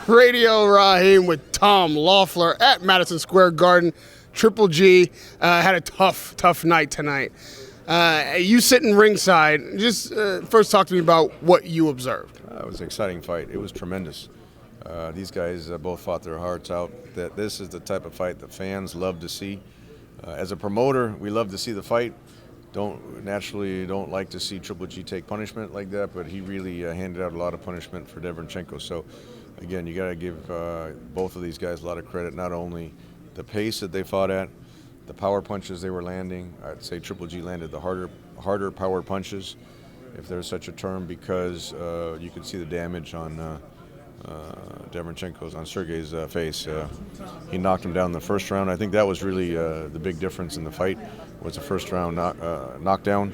Radio Rahim with Tom Loeffler at Madison Square Garden. Triple G had a tough night tonight. You sitting ringside. Just first talk to me about what you observed. It was an exciting fight. It was tremendous. These guys both fought their hearts out. This is the type of fight that fans love to see. As a promoter, we love to see the fight. Naturally don't like to see Triple G take punishment like that, but he really handed out a lot of punishment for Derevyanchenko. So, again, you got to give both of these guys a lot of credit. Not only the pace that they fought at, the power punches they were landing. I'd say Triple G landed the harder power punches, if there's such a term, because you could see the damage on Derevyanchenko's, on Sergey's face. He knocked him down in the first round. I think that was really the big difference in the fight, was the first round knockdown.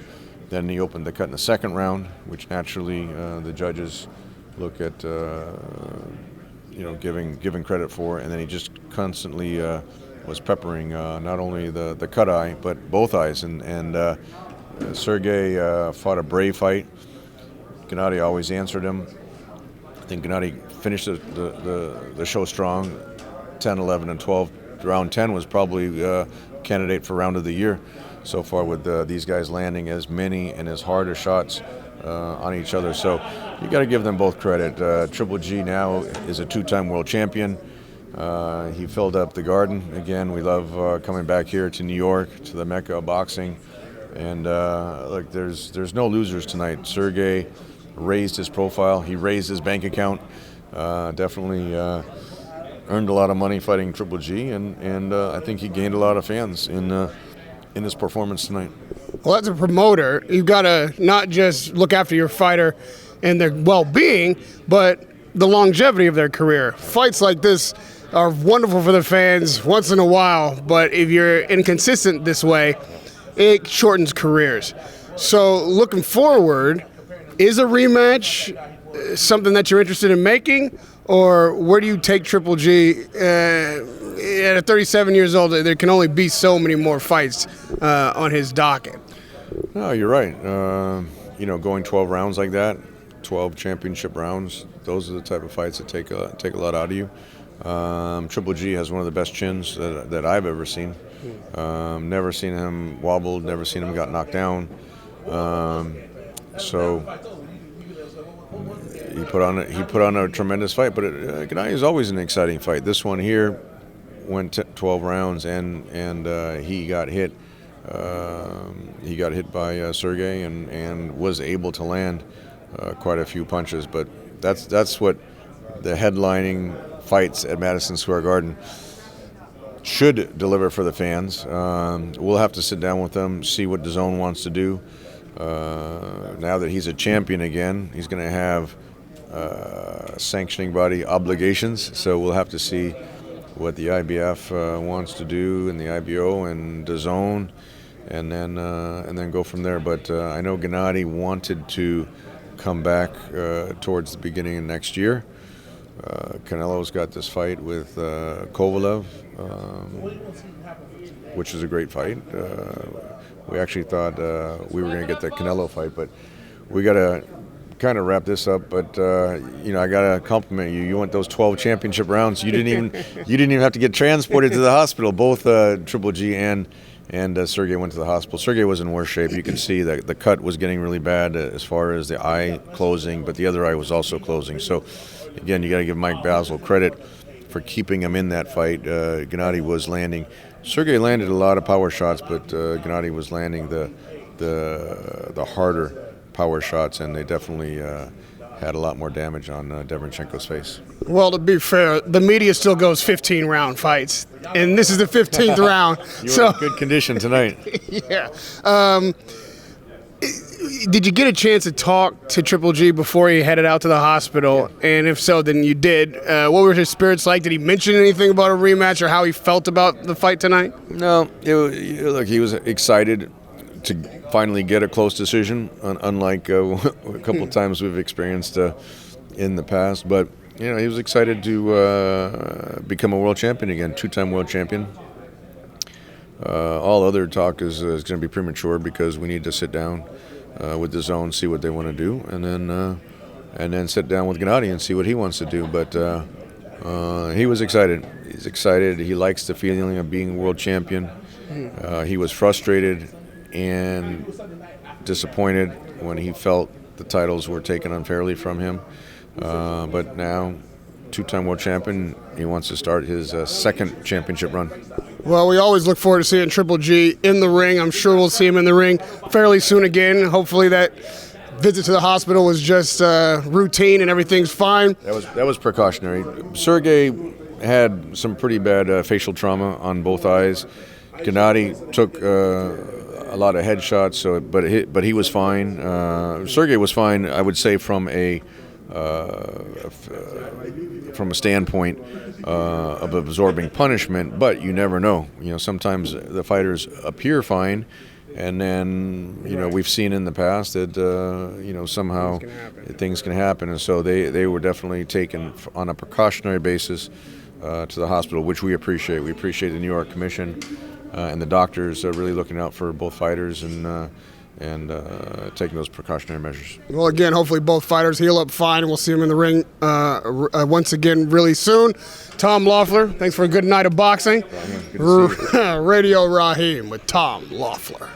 Then he opened the cut in the second round, which naturally the judges look at giving credit for, and then he just constantly was peppering not only the cut eye but both eyes. And Sergey fought a brave fight. Gennady always answered him. I think Gennady finished the show strong, 10, 11, and 12. Round 10 was probably candidate for round of the year so far, with these guys landing as many and as hard as shots on each other. So you got to give them both credit. Triple G now is a two-time world champion. He filled up the Garden again. We love coming back here to New York, to the Mecca of boxing. And look, there's no losers tonight. Sergey raised his profile. He raised his bank account. Definitely earned a lot of money fighting Triple G, and I think he gained a lot of fans in his performance tonight. Well, as a promoter, you've got to not just look after your fighter and their well-being, but the longevity of their career. Fights like this are wonderful for the fans once in a while, but if you're inconsistent this way, it shortens careers. So looking forward, is a rematch something that you're interested in making, or where do you take Triple G? At 37 years old, there can only be so many more fights on his docket. No, you're right. Going 12 rounds like that, 12 championship rounds, those are the type of fights that take a lot out of you. Triple G has one of the best chins that I've ever seen. Never seen him wobbled, never seen him got knocked down. So he put on a tremendous fight. But Gennady is always an exciting fight. This one here went 12 rounds, and he got hit. He got hit by Sergey and was able to land quite a few punches. But that's what the headlining fights at Madison Square Garden should deliver for the fans. We'll have to sit down with them, see what DAZN wants to do. Now that he's a champion again, he's going to have sanctioning body obligations. So we'll have to see what the IBF wants to do, and the IBO and DAZN, and then go from there. But I know Gennady wanted to come back towards the beginning of next year. Canelo's got this fight with Kovalev, which is a great fight. We actually thought we were going to get the Canelo fight, but we got to kind of wrap this up. But I got to compliment you. You went those 12 championship rounds. You didn't even have to get transported to the hospital. Both Triple G and Sergey went to the hospital. Sergey was in worse shape. You could see that the cut was getting really bad as far as the eye closing, but the other eye was also closing. So, again, you got to give Mike Basil credit for keeping him in that fight. Gennady was landing. Sergey landed a lot of power shots, but Gennady was landing the harder power shots, and they definitely had a lot more damage on Derevyanchenko's face. Well, to be fair, the media still goes 15-round fights, and this is the 15th round. You were in good condition tonight. Yeah. Did you get a chance to talk to Triple G before he headed out to the hospital? Yeah. And if so, then you did. What were his spirits like? Did he mention anything about a rematch or how he felt about the fight tonight? No. Look, he was excited to finally get a close decision, unlike a couple times we've experienced in the past. But he was excited to become a world champion again, two-time world champion. All other talk is going to be premature because we need to sit down with DAZN, see what they want to do, and then sit down with Gennady and see what he wants to do. But He was excited. He's excited. He likes the feeling of being world champion. He was frustrated and disappointed when he felt the titles were taken unfairly from him. But now, two-time world champion, he wants to start his second championship run. Well, we always look forward to seeing Triple G in the ring. I'm sure we'll see him in the ring fairly soon again. Hopefully that visit to the hospital was just routine and everything's fine. That was precautionary. Sergey had some pretty bad facial trauma on both eyes. Gennady took a lot of headshots, but he was fine. Sergey was fine, I would say, from a standpoint of absorbing punishment. But you never know. Sometimes the fighters appear fine, and then we've seen in the past that somehow things can happen, and so they were definitely taken on a precautionary basis to the hospital, which we appreciate. We appreciate the New York Commission and the doctors really looking out for both fighters and taking those precautionary measures. Well, again, hopefully both fighters heal up fine, and we'll see them in the ring once again really soon. Tom Loeffler, thanks for a good night of boxing. Rahim, good to see you. Radio Rahim with Tom Loeffler.